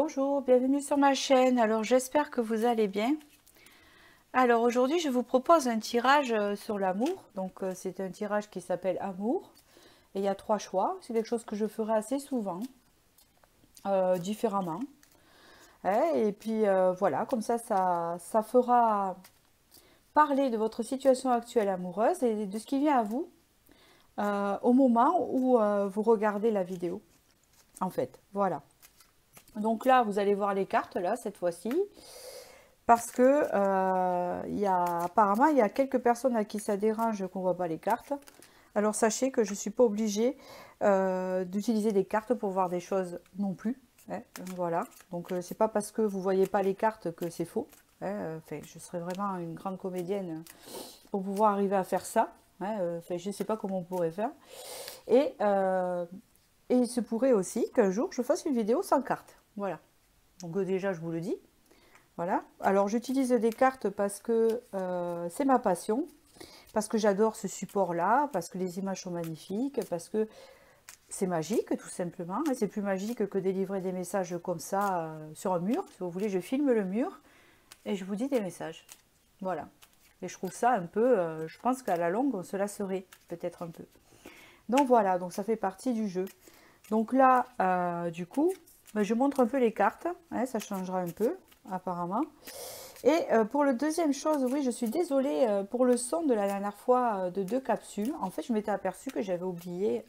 Bonjour, bienvenue sur ma chaîne. Alors j'espère que vous allez bien. Alors aujourd'hui je vous propose un tirage sur l'amour. Donc c'est un tirage qui s'appelle Amour. Et il y a 3 choix. C'est quelque chose que je ferai assez souvent, différemment. Et puis voilà, comme ça fera parler de votre situation actuelle amoureuse et de ce qui vient à vous au moment où vous regardez la vidéo. En fait, voilà. Donc là, vous allez voir les cartes, là, cette fois-ci. Parce que apparemment, il y a quelques personnes à qui ça dérange qu'on ne voit pas les cartes. Alors sachez que je ne suis pas obligée d'utiliser des cartes pour voir des choses non plus. Voilà. Donc c'est pas parce que vous ne voyez pas les cartes que c'est faux. Enfin, je serais vraiment une grande comédienne pour pouvoir arriver à faire ça. Enfin, je ne sais pas comment on pourrait faire. Et il se pourrait aussi qu'un jour je fasse une vidéo sans cartes. Voilà. Donc déjà, je vous le dis. Voilà. Alors j'utilise des cartes parce que c'est ma passion, parce que j'adore ce support-là, parce que les images sont magnifiques, parce que c'est magique tout simplement. Et c'est plus magique que délivrer des messages comme ça sur un mur. Si vous voulez, je filme le mur et je vous dis des messages. Voilà. Et je trouve ça un peu, je pense qu'à la longue, on se lasserait peut-être un peu. Donc voilà, donc ça fait partie du jeu. Donc là, du coup, je montre un peu les cartes, ça changera un peu apparemment. Et pour le deuxième chose, oui, je suis désolée pour le son de la dernière fois de 2 capsules. En fait, je m'étais aperçue que j'avais oublié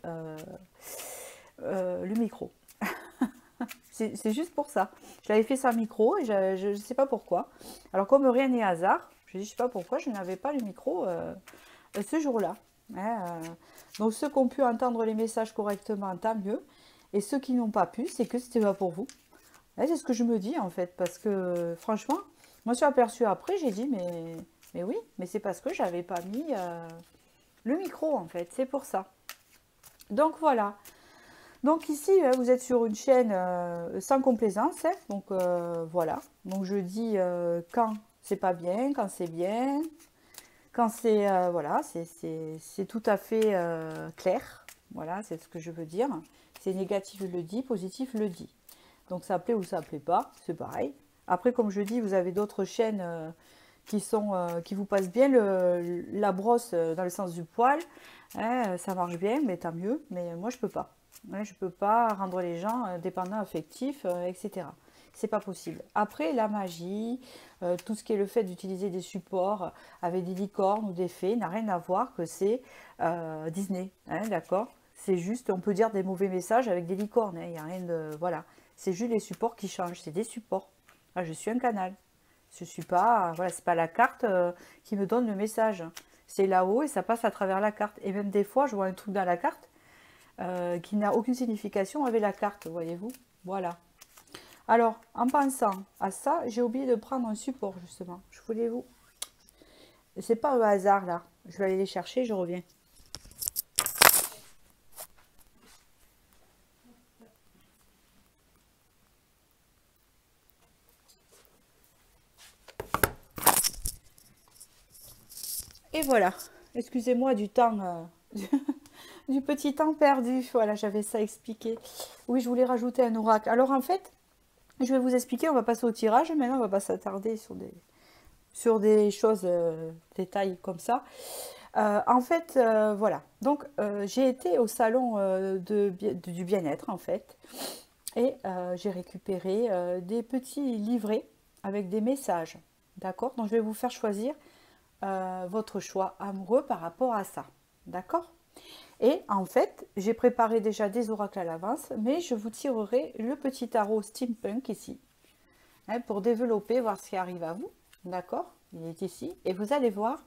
le micro. C'est juste pour ça. Je l'avais fait sans micro et je ne sais pas pourquoi. Alors comme rien n'est hasard, je ne sais pas pourquoi je n'avais pas le micro ce jour-là. Donc ceux qui ont pu entendre les messages correctement, tant mieux. Et ceux qui n'ont pas pu, c'est que c'était pas pour vous. C'est ce que je me dis en fait, parce que franchement, moi je suis aperçue après, j'ai dit mais oui, mais c'est parce que j'avais pas mis le micro en fait, c'est pour ça. Donc voilà. Donc ici, vous êtes sur une chaîne sans complaisance, donc voilà. Donc je dis quand c'est pas bien, quand c'est bien, quand c'est voilà, c'est tout à fait clair. Voilà, c'est ce que je veux dire. C'est négatif, je le dis, positif, je le dis. Donc ça plaît ou ça plaît pas, c'est pareil. Après, comme je dis, vous avez d'autres chaînes qui vous passent bien la brosse dans le sens du poil. Ça marche bien, mais tant mieux. Mais moi, je peux pas. Je peux pas rendre les gens dépendants affectifs, etc. C'est pas possible. Après, la magie, tout ce qui est le fait d'utiliser des supports avec des licornes ou des fées, n'a rien à voir que c'est Disney, d'accord? C'est juste, on peut dire des mauvais messages avec des licornes, il n'y a rien de... Voilà. C'est juste les supports qui changent, c'est des supports. Ah, je suis un canal. Je suis pas, voilà, c'est pas la carte qui me donne le message. C'est là-haut et ça passe à travers la carte. Et même des fois, je vois un truc dans la carte qui n'a aucune signification avec la carte, voyez-vous. Voilà. Alors, en pensant à ça, j'ai oublié de prendre un support, justement. Je voulais vous... C'est pas au hasard, là. Je vais aller les chercher, je reviens. Et voilà. Excusez-moi du temps... du petit temps perdu. Voilà, j'avais ça expliqué. Oui, je voulais rajouter un oracle. Alors, en fait, je vais vous expliquer. On va passer au tirage. Maintenant, on va pas s'attarder sur des choses, détails comme ça. En fait, voilà. Donc, j'ai été au salon du bien-être, en fait. Et j'ai récupéré des petits livrets avec des messages. D'accord? Donc, je vais vous faire choisir votre choix amoureux par rapport à ça. D'accord? Et en fait, j'ai préparé déjà des oracles à l'avance, mais je vous tirerai le petit tarot steampunk ici, pour développer, voir ce qui arrive à vous. D'accord? Il est ici. Et vous allez voir,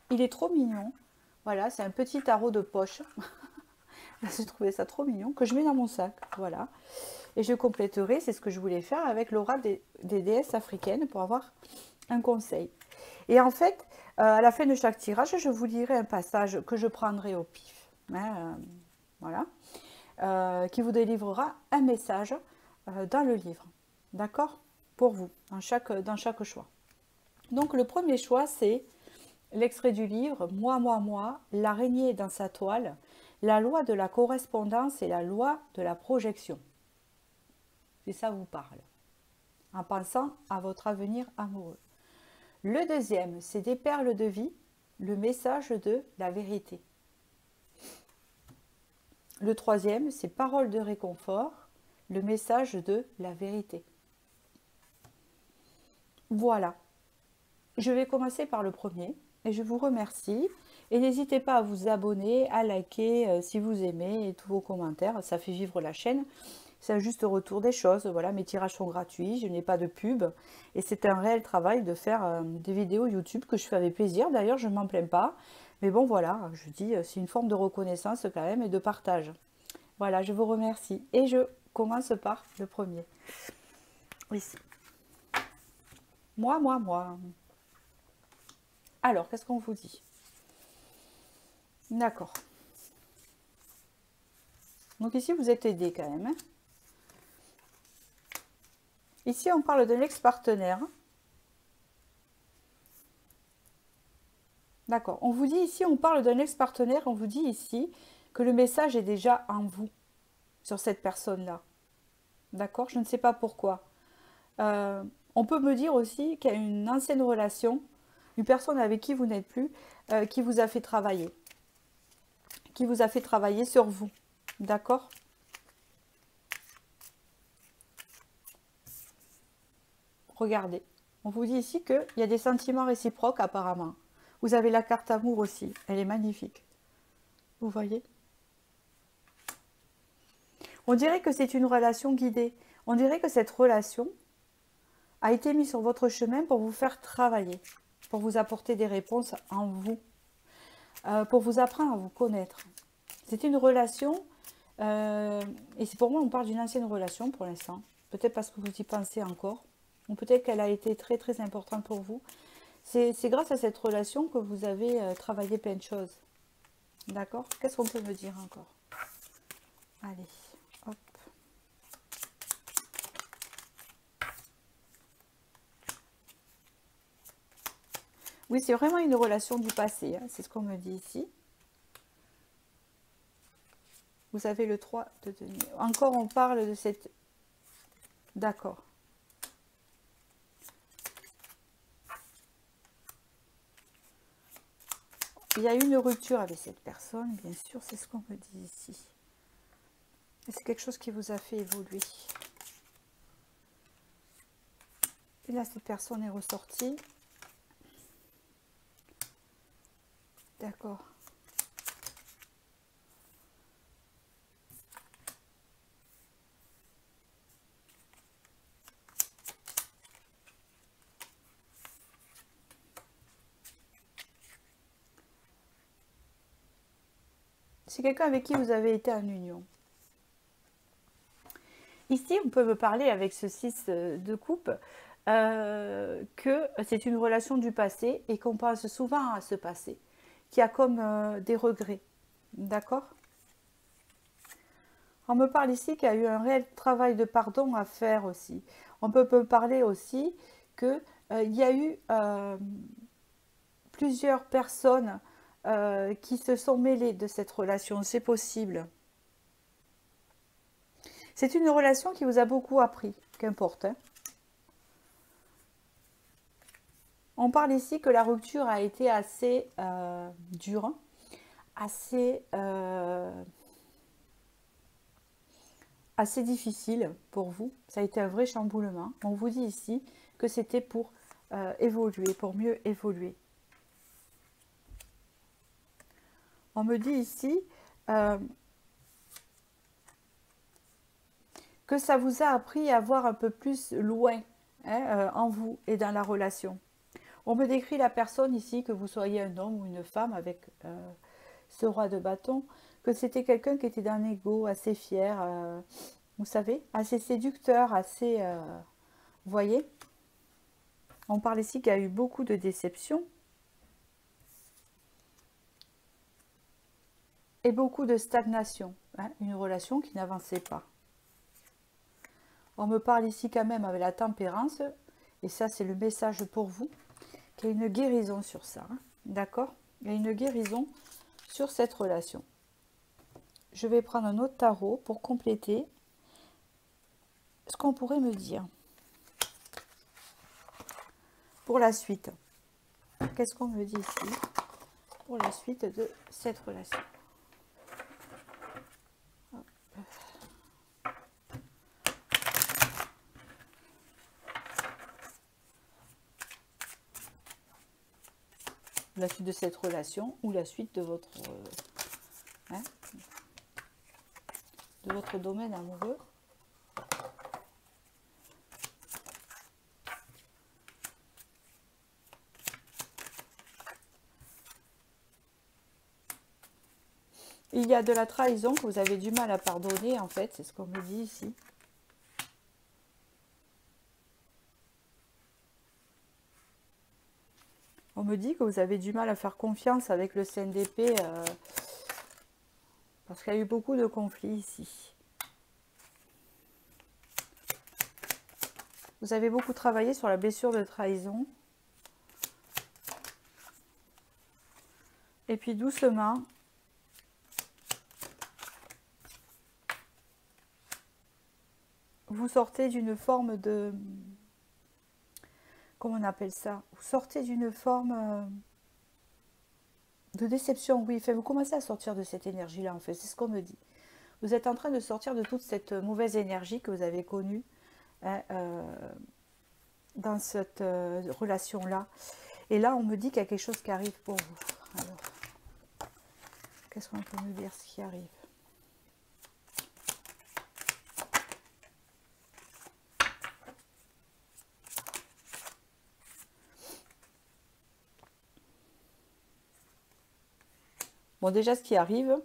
il est trop mignon. Voilà, c'est un petit tarot de poche. J'ai trouvé ça trop mignon, que je mets dans mon sac. Voilà. Et je compléterai, c'est ce que je voulais faire, avec l'oracle des déesses africaines pour avoir un conseil. Et en fait, à la fin de chaque tirage, je vous lirai un passage que je prendrai au pif. Voilà, qui vous délivrera un message dans le livre, d'accord, pour vous, dans chaque choix. Donc le premier choix, c'est l'extrait du livre « Moi, l'araignée dans sa toile, la loi de la correspondance et la loi de la projection ». Si ça vous parle. en pensant à votre avenir amoureux. Le deuxième, c'est des perles de vie, le message de la vérité. Le troisième, c'est paroles de réconfort, le message de la vérité. Voilà. Je vais commencer par le premier et je vous remercie. Et n'hésitez pas à vous abonner, à liker si vous aimez et tous vos commentaires. Ça fait vivre la chaîne. C'est un juste retour des choses. Voilà, mes tirages sont gratuits, je n'ai pas de pub. Et c'est un réel travail de faire des vidéos YouTube que je fais avec plaisir. D'ailleurs, je ne m'en plains pas. Mais bon, voilà, je dis, c'est une forme de reconnaissance quand même et de partage. Voilà, je vous remercie. Et je commence par le premier. Ici. Moi. Alors, qu'est-ce qu'on vous dit? D'accord. Donc ici, vous êtes aidé quand même. Hein. Ici, on parle de l'ex-partenaire. D'accord. On vous dit ici, on parle d'un ex-partenaire. On vous dit ici que le message est déjà en vous, sur cette personne-là. D'accord. Je ne sais pas pourquoi. On peut me dire aussi qu'il y a une ancienne relation, une personne avec qui vous n'êtes plus, qui vous a fait travailler. Qui vous a fait travailler sur vous. D'accord. Regardez. On vous dit ici qu'il y a des sentiments réciproques apparemment. Vous avez la carte amour aussi. Elle est magnifique. Vous voyez? On dirait que c'est une relation guidée. On dirait que cette relation a été mise sur votre chemin pour vous faire travailler. Pour vous apporter des réponses en vous. Pour vous apprendre à vous connaître. C'est une relation, et c'est pour moi on parle d'une ancienne relation pour l'instant. Peut-être parce que vous y pensez encore. Ou peut-être qu'elle a été très très importante pour vous. C'est grâce à cette relation que vous avez travaillé plein de choses. D'accord? Qu'est-ce qu'on peut me dire encore? Allez, hop. Oui, c'est vraiment une relation du passé. Hein, c'est ce qu'on me dit ici. Vous avez le 3 de denier. Encore, on parle de cette... D'accord. Il y a eu une rupture avec cette personne, bien sûr, c'est ce qu'on me dit ici. C'est quelque chose qui vous a fait évoluer. Et là, cette personne est ressortie. D'accord. C'est quelqu'un avec qui vous avez été en union. Ici, on peut me parler avec ce 6 de coupe que c'est une relation du passé et qu'on pense souvent à ce passé, qui a comme des regrets. D'accord? On me parle ici qu'il y a eu un réel travail de pardon à faire aussi. On peut me parler aussi qu'il y a eu plusieurs personnes qui se sont mêlées de cette relation. C'est possible. C'est une relation qui vous a beaucoup appris, qu'importe. Hein. On parle ici que la rupture a été assez dure, assez difficile pour vous. Ça a été un vrai chamboulement. On vous dit ici que c'était pour évoluer, pour mieux évoluer. On me dit ici que ça vous a appris à voir un peu plus loin hein, en vous et dans la relation. On me décrit la personne ici, que vous soyez un homme ou une femme avec ce roi de bâton, que c'était quelqu'un qui était d'un ego assez fier, vous savez, assez séducteur, assez... vous voyez? On parle ici qu'il y a eu beaucoup de déceptions. Et beaucoup de stagnation, hein, une relation qui n'avançait pas. On me parle ici quand même avec la tempérance, et ça c'est le message pour vous, qu'il y a une guérison sur ça, hein, d'accord? Il y a une guérison sur cette relation. Je vais prendre un autre tarot pour compléter ce qu'on pourrait me dire. pour la suite. Qu'est-ce qu'on me dit ici pour la suite de cette relation? La suite de cette relation ou la suite de votre domaine amoureux. Il y a de la trahison que vous avez du mal à pardonner, en fait, c'est ce qu'on me dit ici. On me dit que vous avez du mal à faire confiance avec le 5 d'épée, parce qu'il y a eu beaucoup de conflits ici. Vous avez beaucoup travaillé sur la blessure de trahison. Et puis doucement, vous sortez d'une forme de... Comment on appelle ça? Vous sortez d'une forme de déception, oui. Enfin, vous commencez à sortir de cette énergie-là, en fait. C'est ce qu'on me dit. Vous êtes en train de sortir de toute cette mauvaise énergie que vous avez connue hein, dans cette relation-là. Et là, on me dit qu'il y a quelque chose qui arrive pour vous. Alors, qu'est-ce qu'on peut me dire ce qui arrive? Bon, déjà, ce qui arrive,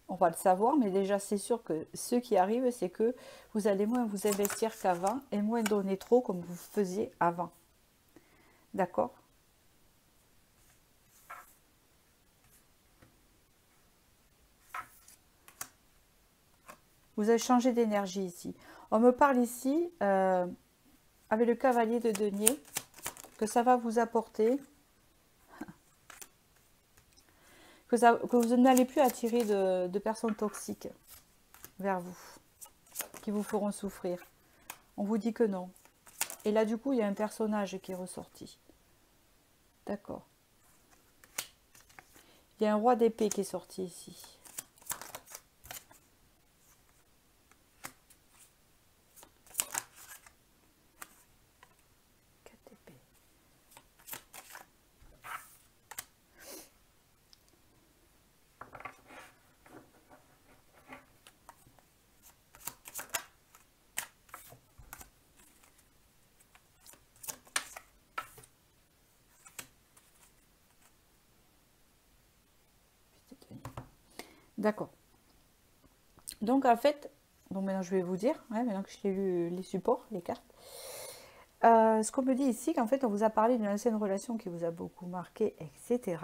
on va le savoir, mais déjà, c'est sûr que ce qui arrive, c'est que vous allez moins vous investir qu'avant et moins donner trop comme vous faisiez avant. D'accord? Vous avez changé d'énergie ici. On me parle ici, avec le cavalier de denier, que ça va vous apporter... Que vous n'allez plus attirer de personnes toxiques vers vous, qui vous feront souffrir. On vous dit que non. Et là, du coup, il y a un personnage qui est ressorti. D'accord. Il y a un roi d'épée qui est sorti ici. D'accord. Donc, en fait, donc maintenant je vais vous dire, maintenant que j'ai lu les supports, les cartes, ce qu'on me dit ici, qu'en fait, on vous a parlé d'une ancienne relation qui vous a beaucoup marqué, etc.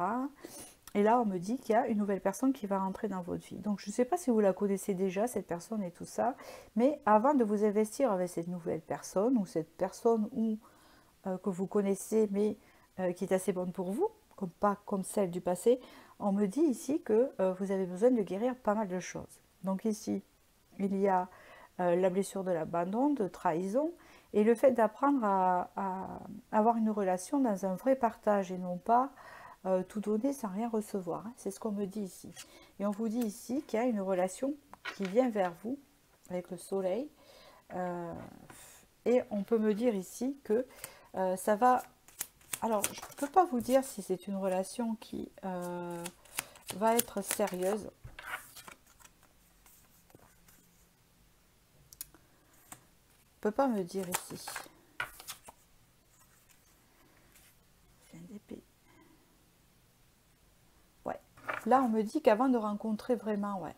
Et là, on me dit qu'il y a une nouvelle personne qui va rentrer dans votre vie. Donc, je ne sais pas si vous la connaissez déjà, cette personne et tout ça, mais avant de vous investir avec cette nouvelle personne, ou cette personne que vous connaissez, mais qui est assez bonne pour vous, pas comme celle du passé, on me dit ici que vous avez besoin de guérir pas mal de choses. Donc ici, il y a la blessure de l'abandon, de trahison, et le fait d'apprendre à avoir une relation dans un vrai partage et non pas tout donner sans rien recevoir. Hein. C'est ce qu'on me dit ici. Et on vous dit ici qu'il y a une relation qui vient vers vous avec le soleil. Et on peut me dire ici que ça va... Alors, je ne peux pas vous dire si c'est une relation qui va être sérieuse. Je ne peux pas me dire ici. C'est un épée. Ouais. Là, on me dit qu'avant de rencontrer vraiment, ouais.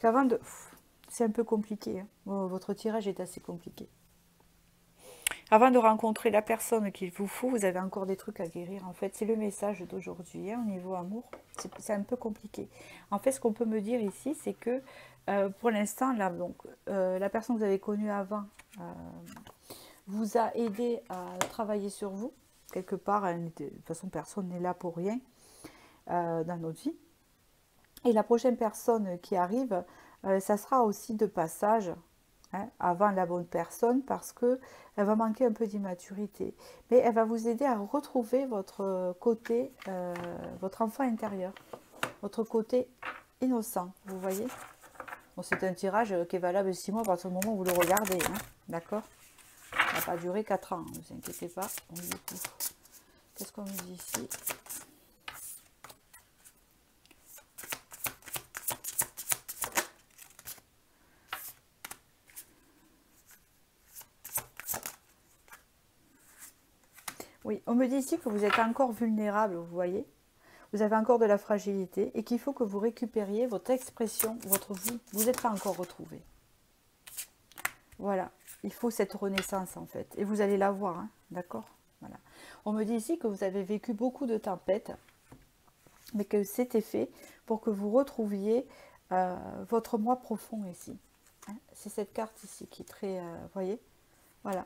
Qu'avant de... C'est un peu compliqué. Hein. Bon, votre tirage est assez compliqué. Avant de rencontrer la personne qu'il vous faut, vous avez encore des trucs à guérir. En fait, c'est le message d'aujourd'hui. Hein, au niveau amour, c'est un peu compliqué. En fait, ce qu'on peut me dire ici, c'est que pour l'instant, là, donc, la personne que vous avez connue avant vous a aidé à travailler sur vous. Quelque part, de toute façon, personne n'est là pour rien dans notre vie. Et la prochaine personne qui arrive, ça sera aussi de passage. hein, avant la bonne personne, parce que elle va manquer un peu d'immaturité. Mais elle va vous aider à retrouver votre côté, votre enfant intérieur, votre côté innocent, vous voyez. Bon, c'est un tirage qui est valable 6 mois à partir du moment où vous le regardez, hein, d'accord. Ça va pas durer 4 ans, ne vous inquiétez pas. Qu'est-ce qu'on me dit ici? Oui, on me dit ici que vous êtes encore vulnérable, vous voyez. Vous avez encore de la fragilité et qu'il faut que vous récupériez votre expression, votre vous. Vous n'êtes pas encore retrouvé. Voilà, il faut cette renaissance en fait. Et vous allez la voir, hein, d'accord? Voilà. On me dit ici que vous avez vécu beaucoup de tempêtes, mais que c'était fait pour que vous retrouviez votre moi profond ici. Hein, c'est cette carte ici qui est très... voyez. Voilà.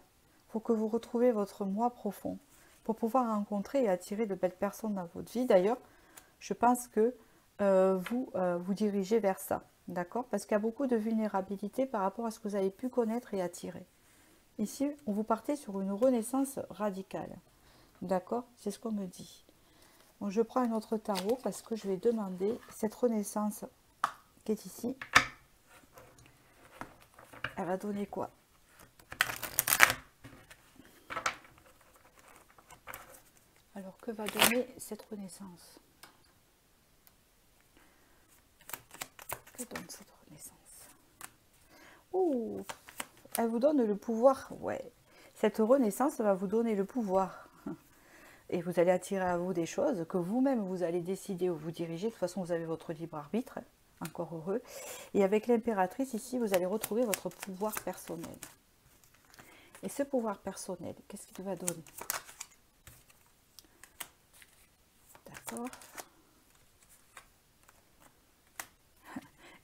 Pour que vous retrouviez votre moi profond. Pour pouvoir rencontrer et attirer de belles personnes dans votre vie. D'ailleurs, je pense que vous vous dirigez vers ça. D'accord? Parce qu'il y a beaucoup de vulnérabilité par rapport à ce que vous avez pu connaître et attirer. Ici, on vous partez sur une renaissance radicale. D'accord? C'est ce qu'on me dit. Bon, je prends un autre tarot parce que je vais demander cette renaissance qui est ici. Elle va donner quoi? Alors, que va donner cette renaissance? Que donne cette renaissance? Oh, elle vous donne le pouvoir. Ouais. Cette renaissance va vous donner le pouvoir. Et vous allez attirer à vous des choses que vous-même, vous allez décider où vous diriger. De toute façon, vous avez votre libre arbitre. Encore heureux. Et avec l'impératrice, ici, vous allez retrouver votre pouvoir personnel. Et ce pouvoir personnel, qu'est-ce qu'il va donner? D'accord.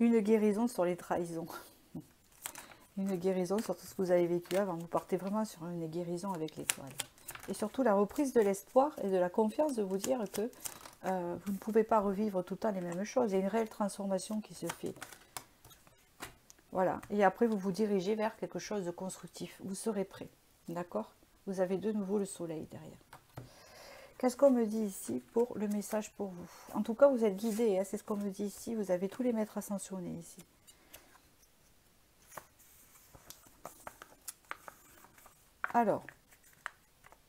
Une guérison sur les trahisons. Une guérison sur tout ce que vous avez vécu avant. Vous partez vraiment sur une guérison avec l'étoile. Et surtout la reprise de l'espoir et de la confiance de vous dire que vous ne pouvez pas revivre tout le temps les mêmes choses. Il y a une réelle transformation qui se fait. Voilà. Et après, vous vous dirigez vers quelque chose de constructif. Vous serez prêt. D'accord? Vous avez de nouveau le soleil derrière. Qu'est-ce qu'on me dit ici pour le message pour vous? En tout cas, vous êtes guidé. Hein, c'est ce qu'on me dit ici. Vous avez tous les maîtres ascensionnés ici. Alors,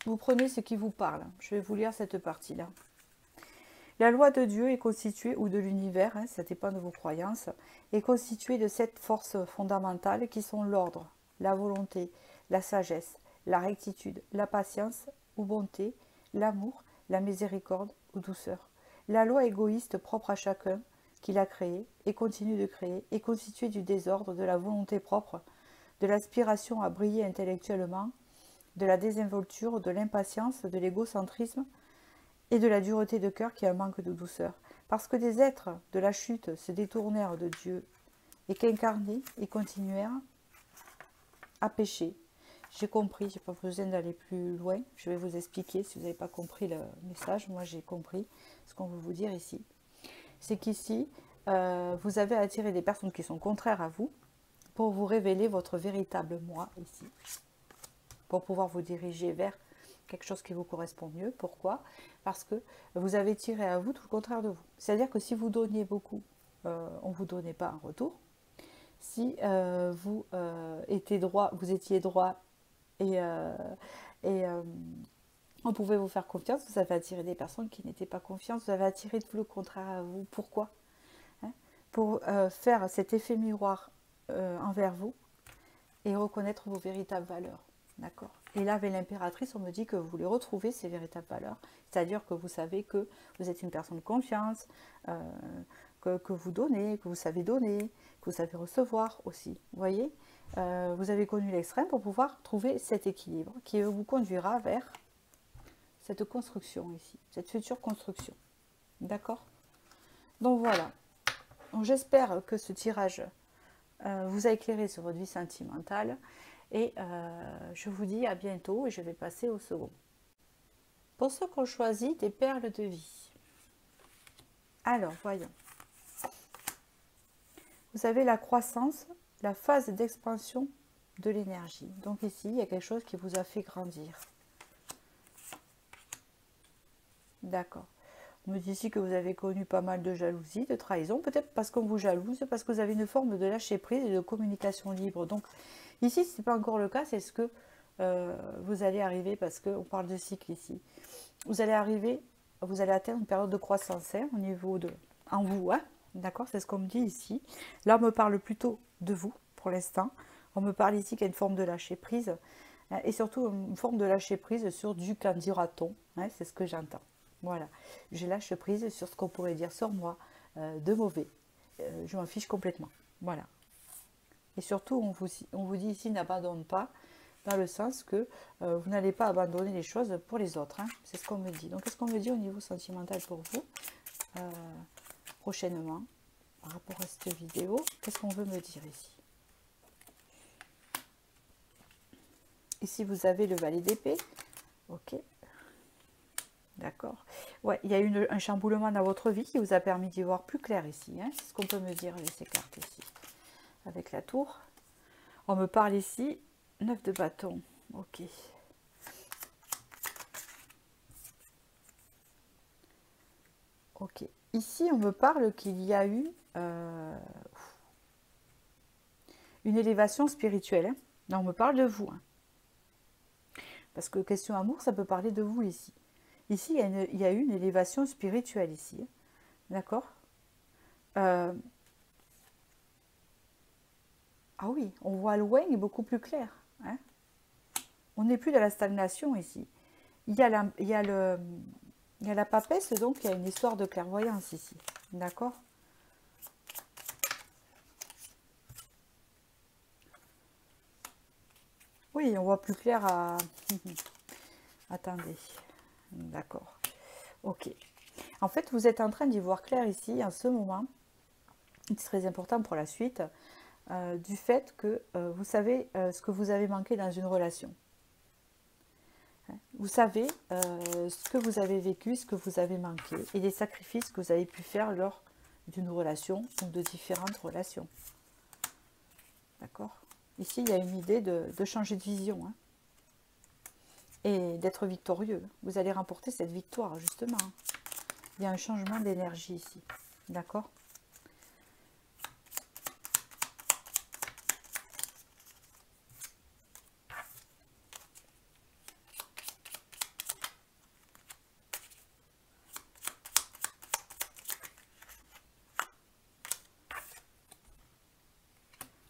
vous prenez ce qui vous parle. Je vais vous lire cette partie-là. La loi de Dieu est constituée, ou de l'univers, hein, ça dépend de vos croyances, est constituée de 7 forces fondamentales qui sont l'ordre, la volonté, la sagesse, la rectitude, la patience ou bonté, l'amour, la miséricorde ou douceur. La loi égoïste propre à chacun qui l'a créée et continue de créer est constituée du désordre, de la volonté propre, de l'aspiration à briller intellectuellement, de la désinvolture, de l'impatience, de l'égocentrisme et de la dureté de cœur qui est un manque de douceur. Parce que des êtres de la chute se détournèrent de Dieu et qu'incarnés et continuèrent à pécher. J'ai compris, je n'ai pas besoin d'aller plus loin. Je vais vous expliquer si vous n'avez pas compris le message. Moi, j'ai compris ce qu'on veut vous dire ici. C'est qu'ici, vous avez attiré des personnes qui sont contraires à vous pour vous révéler votre véritable moi ici. Pour pouvoir vous diriger vers quelque chose qui vous correspond mieux. Pourquoi? Parce que vous avez tiré à vous tout le contraire de vous. C'est-à-dire que si vous donniez beaucoup, on ne vous donnait pas un retour. Si vous étiez droit et on pouvait vous faire confiance, vous avez attiré des personnes qui n'étaient pas confiantes, vous avez attiré tout le contraire à vous. Pourquoi? Hein? Pour faire cet effet miroir envers vous et reconnaître vos véritables valeurs. D'accord? Et là, avec l'impératrice, on me dit que vous voulez retrouver ces véritables valeurs. C'est-à-dire que vous savez que vous êtes une personne de confiance, que vous donnez, que vous savez donner, que vous savez recevoir aussi. Vous voyez? Vous avez connu l'extrême pour pouvoir trouver cet équilibre qui vous conduira vers cette construction ici, cette future construction. D'accord? Donc voilà. Donc j'espère que ce tirage vous a éclairé sur votre vie sentimentale. Et je vous dis à bientôt et je vais passer au second. Pour ceux qui ont choisi des perles de vie. Alors, voyons. Vous avez la croissance, la phase d'expansion de l'énergie. Donc ici, il y a quelque chose qui vous a fait grandir. D'accord. On me dit ici que vous avez connu pas mal de jalousie, de trahison, peut-être parce qu'on vous jalouse, parce que vous avez une forme de lâcher prise et de communication libre. Donc ici, ce n'est pas encore le cas, c'est ce que vous allez arriver, parce qu'on parle de cycle ici. Vous allez arriver, vous allez atteindre une période de croissance au niveau de, en vous, hein, d'accord, c'est ce qu'on me dit ici. Là, on me parle plutôt de vous, pour l'instant. On me parle ici qu'il y a une forme de lâcher prise, et surtout une forme de lâcher prise sur du qu'en dira-t-on, hein, c'est ce que j'entends. Voilà, je lâche prise sur ce qu'on pourrait dire sur moi de mauvais. Je m'en fiche complètement. Voilà. Et surtout, on vous dit ici, n'abandonne pas, dans le sens que vous n'allez pas abandonner les choses pour les autres. Hein. C'est ce qu'on me dit. Donc, qu'est-ce qu'on me dit au niveau sentimental pour vous prochainement, par rapport à cette vidéo? Qu'est-ce qu'on veut me dire ici? Ici, vous avez le valet d'épée. Ok. D'accord. Ouais, il y a eu un chamboulement dans votre vie qui vous a permis d'y voir plus clair ici. Hein. C'est ce qu'on peut me dire avec ces cartes ici. Avec la tour. On me parle ici, 9 de bâton. Ok. Ok. Ici, on me parle qu'il y a eu une élévation spirituelle. Hein. Là, on me parle de vous. Hein. Parce que question amour, ça peut parler de vous ici. Ici, il y a eu une élévation spirituelle ici. D'accord. Ah oui, on voit loin et beaucoup plus clair. Hein. On n'est plus dans la stagnation ici. Il y a la papesse, donc il y a une histoire de clairvoyance ici. D'accord. Oui, on voit plus clair à... Attendez. D'accord. Ok. En fait, vous êtes en train d'y voir clair ici, en ce moment. C'est très important pour la suite. Du fait que vous savez ce que vous avez manqué dans une relation. Vous savez ce que vous avez vécu, ce que vous avez manqué et les sacrifices que vous avez pu faire lors d'une relation ou de différentes relations. D'accord. Ici, il y a une idée de changer de vision hein, et d'être victorieux. Vous allez remporter cette victoire, justement. Il y a un changement d'énergie ici. D'accord.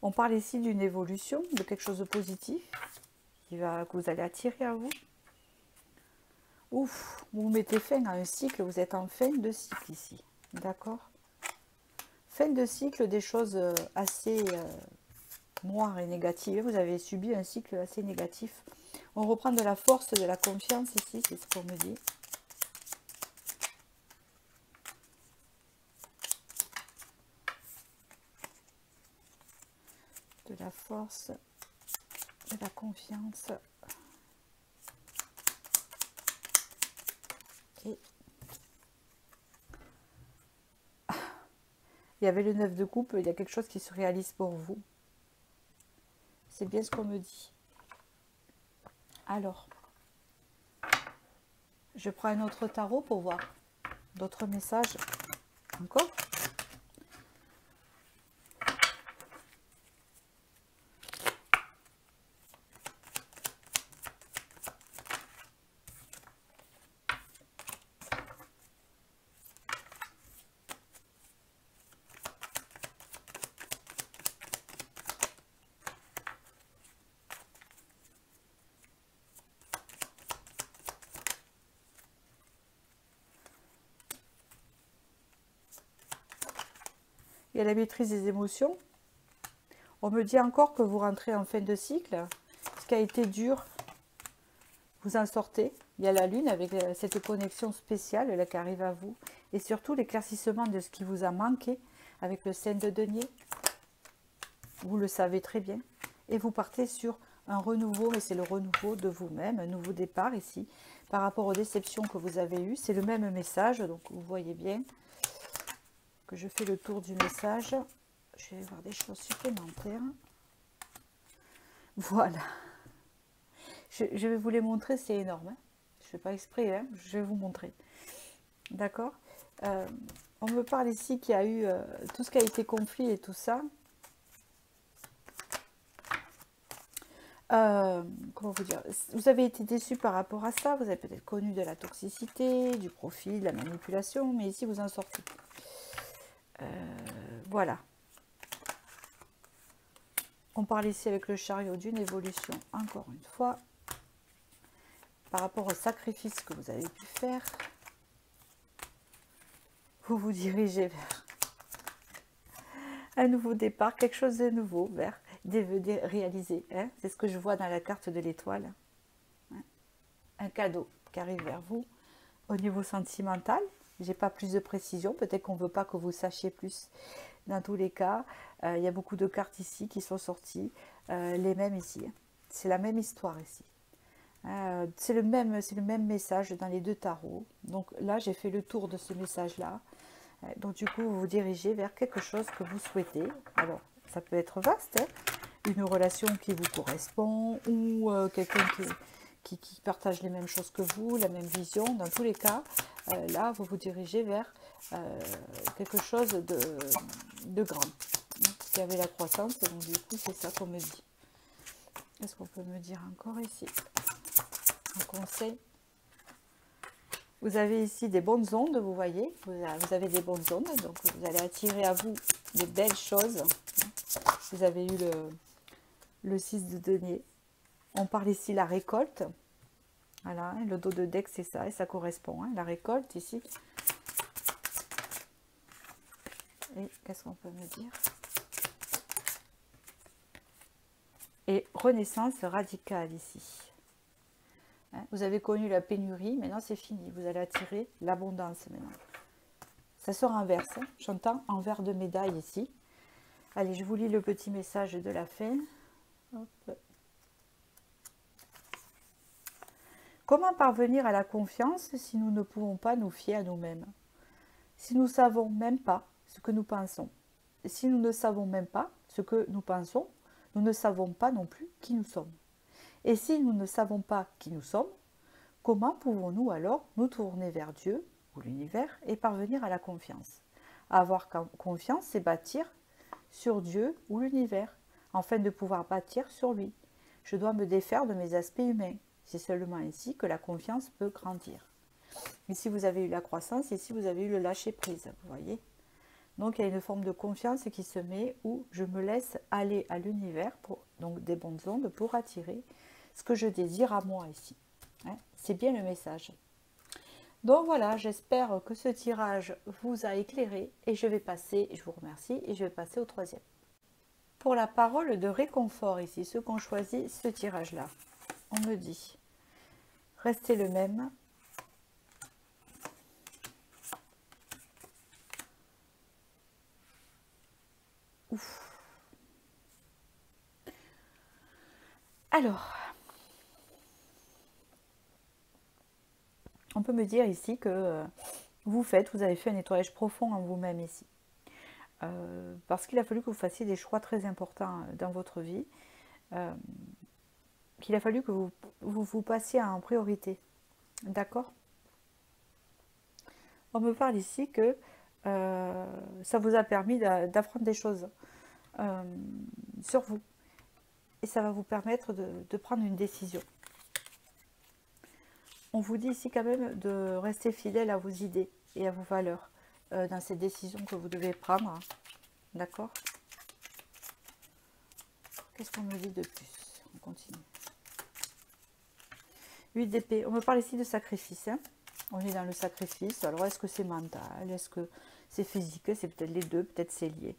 On parle ici d'une évolution, de quelque chose de positif que vous allez attirer à vous. Ouf, vous mettez fin à un cycle, vous êtes en fin de cycle ici. D'accord. Fin de cycle des choses assez noires et négatives. Vous avez subi un cycle assez négatif. On reprend de la force, de la confiance ici, c'est ce qu'on me dit. De la force, de la confiance. Et il y avait le 9 de coupe, il y a quelque chose qui se réalise pour vous. C'est bien ce qu'on me dit. Alors, je prends un autre tarot pour voir d'autres messages. Encore. Il y a la maîtrise des émotions. On me dit encore que vous rentrez en fin de cycle. Ce qui a été dur, vous en sortez. Il y a la lune avec cette connexion spéciale là, qui arrive à vous. Et surtout l'éclaircissement de ce qui vous a manqué avec le 5 de denier. Vous le savez très bien. Et vous partez sur un renouveau, mais c'est le renouveau de vous-même, un nouveau départ ici. Par rapport aux déceptions que vous avez eues, c'est le même message. Donc vous voyez bien que je fais le tour du message. Je vais voir des choses supplémentaires. Voilà. Je vais vous les montrer, c'est énorme. Hein. Je ne fais pas exprès, hein. Je vais vous montrer. D'accord. On me parle ici qu'il y a eu tout ce qui a été conflit et tout ça. Comment vous dire, vous avez été déçu par rapport à ça, vous avez peut-être connu de la toxicité, du profit, de la manipulation, mais ici vous en sortez. Voilà. On parle ici avec le chariot d'une évolution, encore une fois, par rapport au sacrifice que vous avez pu faire. Vous vous dirigez vers un nouveau départ, quelque chose de nouveau, vers des vœux réalisés. Hein. C'est ce que je vois dans la carte de l'étoile. Hein. Un cadeau qui arrive vers vous au niveau sentimental. J'ai pas plus de précision, peut-être qu'on ne veut pas que vous sachiez plus. Dans tous les cas, il y a beaucoup de cartes ici qui sont sorties, les mêmes ici. C'est la même histoire ici. C'est le même message dans les deux tarots. Donc là, j'ai fait le tour de ce message-là. Donc du coup, vous vous dirigez vers quelque chose que vous souhaitez. Alors, ça peut être vaste, hein, une relation qui vous correspond ou quelqu'un qui partage les mêmes choses que vous, la même vision. Dans tous les cas, là, vous vous dirigez vers quelque chose de grand. Qui avait la croissance, donc du coup, c'est ça qu'on me dit. Qu'est-ce qu'on peut me dire encore ici? Un conseil. Vous avez ici des bonnes ondes, vous voyez, vous avez des bonnes ondes, donc vous allez attirer à vous de belles choses. Vous avez eu le 6 de denier. On parle ici de la récolte. Voilà, le dos de deck, c'est ça, et ça correspond, hein, la récolte ici. Et qu'est-ce qu'on peut me dire? Et renaissance radicale ici. Vous avez connu la pénurie, maintenant c'est fini. Vous allez attirer l'abondance maintenant. Ça se renverse. Hein. J'entends envers de médaille ici. Allez, je vous lis le petit message de la fin. Hop. Comment parvenir à la confiance si nous ne pouvons pas nous fier à nous-mêmes? Si nous ne savons même pas ce que nous pensons. Si nous ne savons même pas ce que nous pensons, nous ne savons pas non plus qui nous sommes. Et si nous ne savons pas qui nous sommes, comment pouvons-nous alors nous tourner vers Dieu ou l'univers et parvenir à la confiance? Avoir confiance, c'est bâtir sur Dieu ou l'univers, afin de pouvoir bâtir sur lui. Je dois me défaire de mes aspects humains. C'est seulement ainsi que la confiance peut grandir. Ici, vous avez eu la croissance, ici, vous avez eu le lâcher-prise, vous voyez. Donc, il y a une forme de confiance qui se met où je me laisse aller à l'univers, donc des bonnes ondes, pour attirer ce que je désire à moi ici. Hein, c'est bien le message. Donc voilà, j'espère que ce tirage vous a éclairé et je vais passer, je vous remercie, et je vais passer au troisième. Pour la parole de réconfort ici, ceux qui ont choisi ce tirage-là, on me dit, restez le même. Ouf. Alors, on peut me dire ici que vous avez fait un nettoyage profond en vous-même ici. Parce qu'il a fallu que vous fassiez des choix très importants dans votre vie, qu'il a fallu que vous passiez en priorité. D'accord? On me parle ici que ça vous a permis d'apprendre des choses sur vous. Et ça va vous permettre de prendre une décision. On vous dit ici quand même de rester fidèle à vos idées et à vos valeurs dans ces décisions que vous devez prendre. D'accord? Qu'est-ce qu'on me dit de plus? On continue. 8 d'épée. On me parle ici de sacrifice. Hein. On est dans le sacrifice. Alors, est-ce que c'est mental? Est-ce que c'est physique? C'est peut-être les deux. Peut-être c'est lié.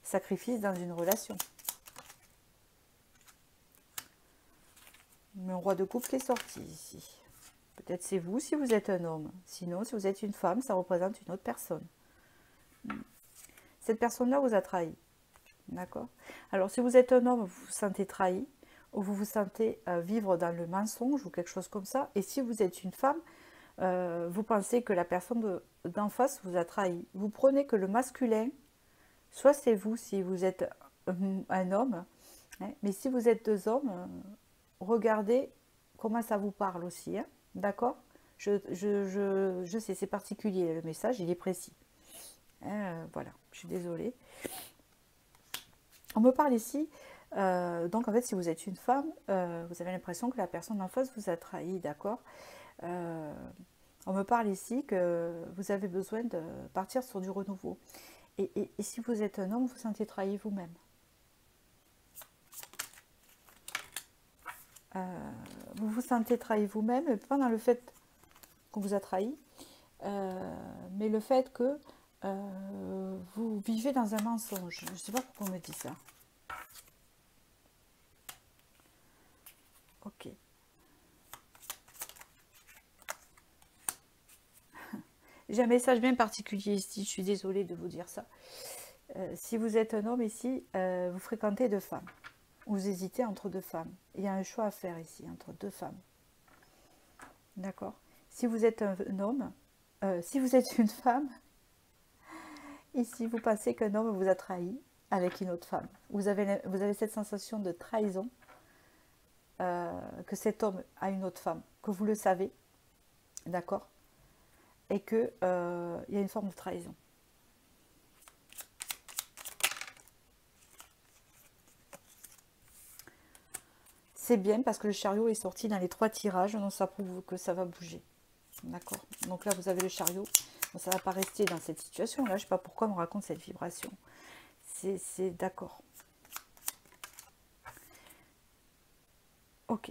Sacrifice dans une relation. Un roi de coupe qui est sorti ici. Peut-être c'est vous si vous êtes un homme. Sinon, si vous êtes une femme, ça représente une autre personne. Cette personne-là vous a trahi. D'accord? Alors, si vous êtes un homme, vous vous sentez trahi, ou vous vous sentez vivre dans le mensonge, ou quelque chose comme ça. Et si vous êtes une femme, vous pensez que la personne d'en face vous a trahi. Vous prenez que le masculin, soit c'est vous si vous êtes un homme, hein. Mais si vous êtes deux hommes, regardez comment ça vous parle aussi, hein. D'accord? Je sais, c'est particulier, le message, il est précis. Voilà, je suis désolée. On me parle ici, donc en fait, si vous êtes une femme, vous avez l'impression que la personne en face vous a trahi, d'accord? On me parle ici que vous avez besoin de partir sur du renouveau. Et si vous êtes un homme, vous vous sentez trahi vous-même. Vous vous sentez trahi vous-même, pas dans le fait qu'on vous a trahi, mais le fait que vous vivez dans un mensonge. Je ne sais pas pourquoi on me dit ça. Ok. J'ai un message bien particulier ici, je suis désolée de vous dire ça. Si vous êtes un homme ici, vous fréquentez deux femmes. Vous hésitez entre deux femmes. Il y a un choix à faire ici, entre deux femmes. D'accord? Si vous êtes un homme, si vous êtes une femme, ici vous pensez qu'un homme vous a trahi avec une autre femme. Vous avez cette sensation de trahison, que cet homme a une autre femme, que vous le savez, d'accord? Et qu'il y a une forme de trahison. C'est bien parce que le chariot est sorti dans les 3 tirages, donc ça prouve que ça va bouger. D'accord? Donc là, vous avez le chariot. Bon, ça ne va pas rester dans cette situation-là. Je ne sais pas pourquoi on me raconte cette vibration. C'est d'accord. Ok.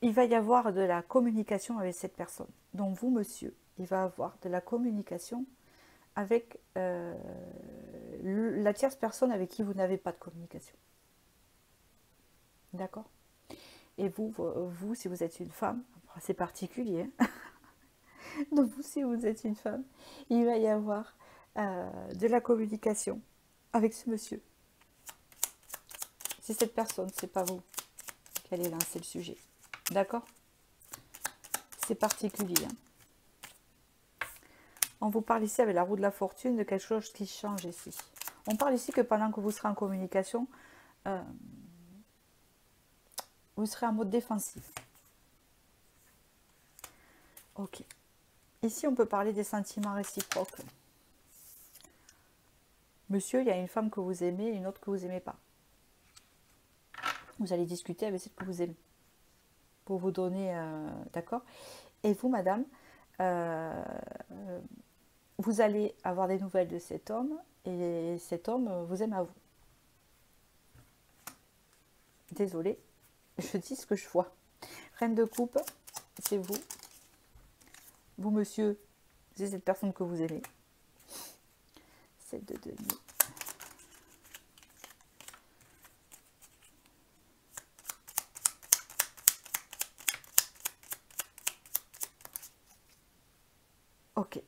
Il va y avoir de la communication avec cette personne. Donc vous, monsieur, il va y avoir de la communication avec la tierce personne avec qui vous n'avez pas de communication. D'accord? Et vous, si vous êtes une femme, c'est particulier, hein. Donc vous, si vous êtes une femme, il va y avoir de la communication avec ce monsieur. C'est cette personne, c'est pas vous qui allez lancer le sujet. D'accord? C'est particulier, hein. On vous parle ici avec la roue de la fortune de quelque chose qui change ici. On parle ici que pendant que vous serez en communication, vous serez en mode défensif. Ok. Ici, on peut parler des sentiments réciproques. Monsieur, il y a une femme que vous aimez et une autre que vous n'aimez pas. Vous allez discuter avec celle que vous aimez. Pour vous donner... d'accord? Et vous, madame, vous allez avoir des nouvelles de cet homme. Et cet homme vous aime à vous. Désolée, je dis ce que je vois. Reine de coupe, c'est vous. Vous, monsieur, c'est cette personne que vous aimez. 7 de denier. Ok.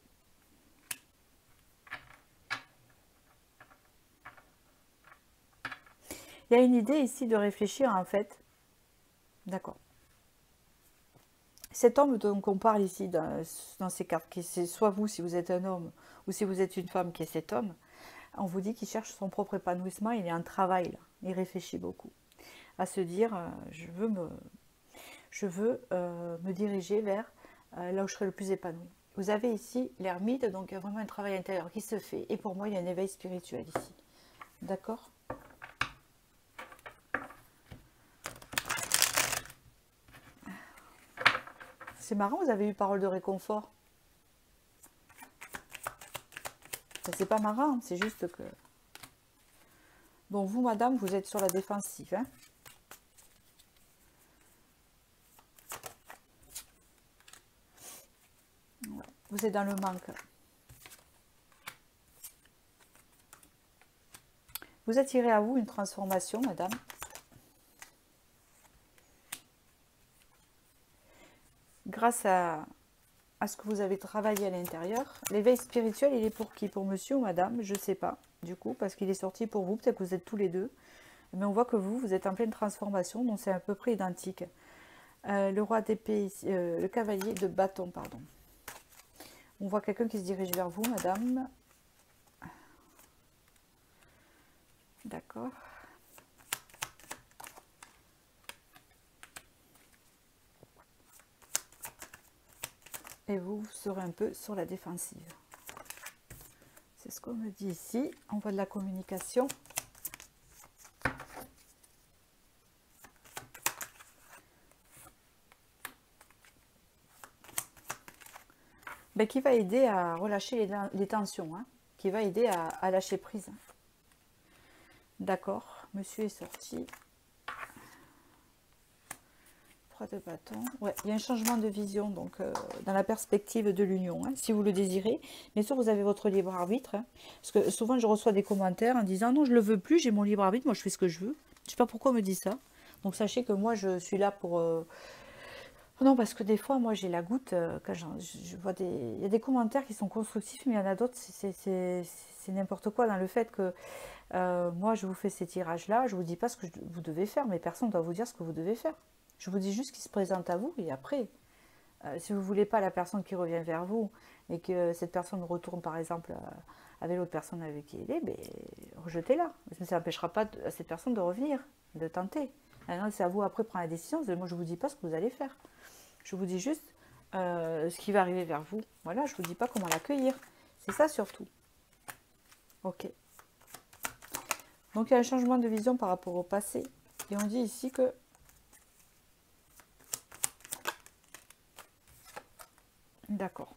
Il y a une idée ici de réfléchir en fait. D'accord. Cet homme dont on parle ici dans ces cartes, qui c'est soit vous si vous êtes un homme ou si vous êtes une femme qui est cet homme, on vous dit qu'il cherche son propre épanouissement, il est en travail là, il réfléchit beaucoup à se dire je veux me diriger vers là où je serai le plus épanoui. Vous avez ici l'ermite, donc il y a vraiment un travail intérieur qui se fait et pour moi il y a un éveil spirituel ici. D'accord? C'est marrant, vous avez eu parole de réconfort. C'est pas marrant, c'est juste que... Bon, vous, madame, vous êtes sur la défensive, hein. Ouais, vous êtes dans le manque. Vous attirez à vous une transformation, madame. Grâce à ce que vous avez travaillé à l'intérieur. L'éveil spirituel, il est pour qui? Pour monsieur ou madame? Je ne sais pas, du coup, parce qu'il est sorti pour vous. Peut-être que vous êtes tous les deux. Mais on voit que vous êtes en pleine transformation, donc c'est à peu près identique. Le roi d'épée, le cavalier de bâton, pardon. On voit quelqu'un qui se dirige vers vous, madame. D'accord. et vous serez un peu sur la défensive. C'est ce qu'on me dit ici. On voit de la communication. Ben, qui va aider à relâcher les tensions, hein, qui va aider à lâcher prise. D'accord, monsieur est sorti. 3 de bâton. Ouais, il y a un changement de vision donc dans la perspective de l'union, hein, si vous le désirez. Bien sûr, vous avez votre libre arbitre. Hein, parce que souvent, je reçois des commentaires en disant non, je ne le veux plus, j'ai mon libre arbitre, moi je fais ce que je veux. Je ne sais pas pourquoi on me dit ça. Donc sachez que moi, je suis là pour... Non, parce que des fois, moi, j'ai la goutte. Quand je vois il y a des commentaires qui sont constructifs, mais il y en a d'autres, c'est n'importe quoi dans le fait que moi, je vous fais ces tirages-là, je ne vous dis pas ce que vous devez faire, mais personne ne doit vous dire ce que vous devez faire. Je vous dis juste qu'il se présente à vous, et après, si vous ne voulez pas la personne qui revient vers vous, et que cette personne retourne, par exemple, avec l'autre personne avec qui elle est, ben, rejetez-la. Ça n'empêchera pas à cette personne de revenir, de tenter. C'est à vous après de prendre la décision. Moi, je ne vous dis pas ce que vous allez faire. Je vous dis juste ce qui va arriver vers vous. Voilà, je ne vous dis pas comment l'accueillir. C'est ça surtout. Ok. Donc, il y a un changement de vision par rapport au passé. Et on dit ici que... D'accord.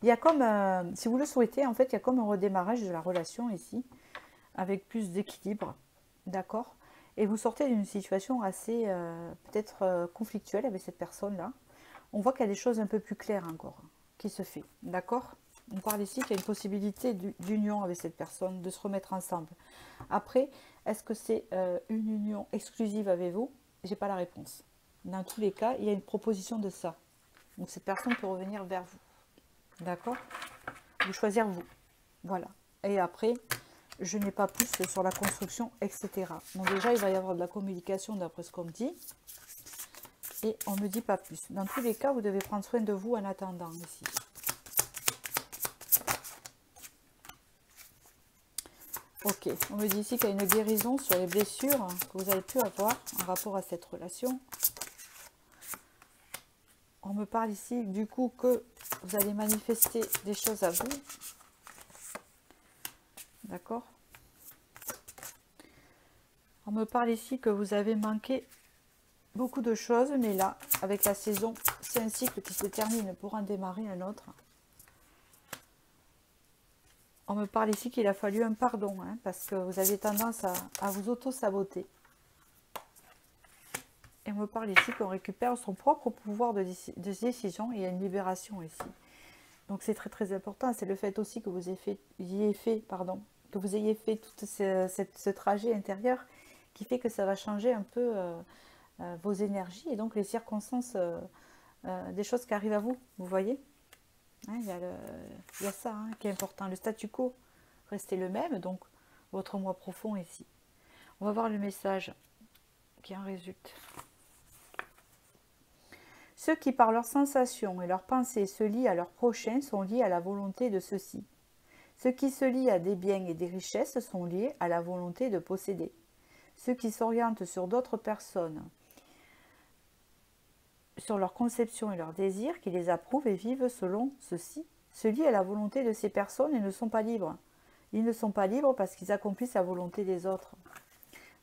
Il y a comme, si vous le souhaitez, en fait, il y a comme un redémarrage de la relation ici, avec plus d'équilibre. D'accord. Et vous sortez d'une situation assez, peut-être, conflictuelle avec cette personne-là. On voit qu'il y a des choses un peu plus claires encore qui se fait. D'accord. On parle ici qu'il y a une possibilité d'union avec cette personne, de se remettre ensemble. Après, est-ce que c'est une union exclusive avec vous? J'ai pas la réponse. Dans tous les cas, il y a une proposition de ça. Donc cette personne peut revenir vers vous. D'accord? Vous choisir vous. Voilà. Et après, je n'ai pas plus sur la construction, etc. Donc déjà, il va y avoir de la communication d'après ce qu'on me dit. Et on ne me dit pas plus. Dans tous les cas, vous devez prendre soin de vous en attendant ici. Ok, on me dit ici qu'il y a une guérison sur les blessures que vous avez pu avoir en rapport à cette relation. On me parle ici du coup que vous allez manifester des choses à vous. D'accord. On me parle ici que vous avez manqué beaucoup de choses, mais là, avec la saison, c'est un cycle qui se termine pour en démarrer un autre. On me parle ici qu'il a fallu un pardon, hein, parce que vous avez tendance à vous auto-saboter. Et on me parle ici qu'on récupère son propre pouvoir de décision et il y a une libération ici. Donc c'est très très important. C'est le fait aussi que vous ayez fait tout ce trajet intérieur qui fait que ça va changer un peu vos énergies et donc les circonstances, des choses qui arrivent à vous. Vous voyez, hein, il y a ça hein, qui est important. Le statu quo restez le même, donc votre moi profond ici. On va voir le message qui en résulte. Ceux qui par leurs sensations et leurs pensées se lient à leurs prochains sont liés à la volonté de ceux-ci. Ceux qui se lient à des biens et des richesses sont liés à la volonté de posséder. Ceux qui s'orientent sur d'autres personnes, sur leurs conceptions et leurs désirs, qui les approuvent et vivent selon ceux-ci, se lient à la volonté de ces personnes et ne sont pas libres. Ils ne sont pas libres parce qu'ils accomplissent la volonté des autres.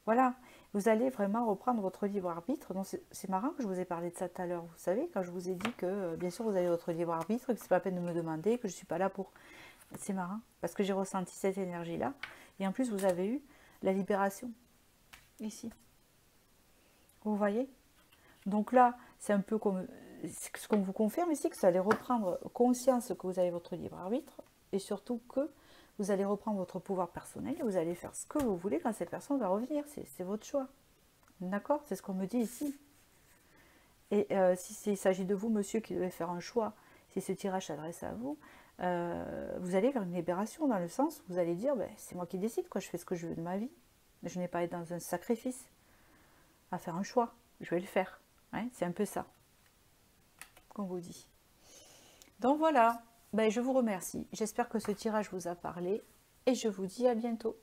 Voilà, vous allez vraiment reprendre votre libre arbitre. Donc c'est marrant que je vous ai parlé de ça tout à l'heure. Vous savez, quand je vous ai dit que bien sûr vous avez votre libre arbitre, que c'est pas la peine de me demander, que je ne suis pas là pour... C'est marrant, parce que j'ai ressenti cette énergie-là. Et en plus, vous avez eu la libération, ici. Vous voyez? Donc là, c'est un peu comme... Ce qu'on vous confirme ici, que vous allez reprendre conscience que vous avez votre libre arbitre, et surtout que vous allez reprendre votre pouvoir personnel, et vous allez faire ce que vous voulez quand cette personne va revenir. C'est votre choix. D'accord? C'est ce qu'on me dit ici. Et s'il s'agit de vous, monsieur, qui devez faire un choix, si ce tirage s'adresse à vous, vous allez vers une libération, dans le sens où vous allez dire, ben, c'est moi qui décide, quoi, je fais ce que je veux de ma vie. Je n'ai pas à être dans un sacrifice, à faire un choix. Je vais le faire. Ouais, c'est un peu ça qu'on vous dit. Donc voilà, ben, je vous remercie. J'espère que ce tirage vous a parlé et je vous dis à bientôt.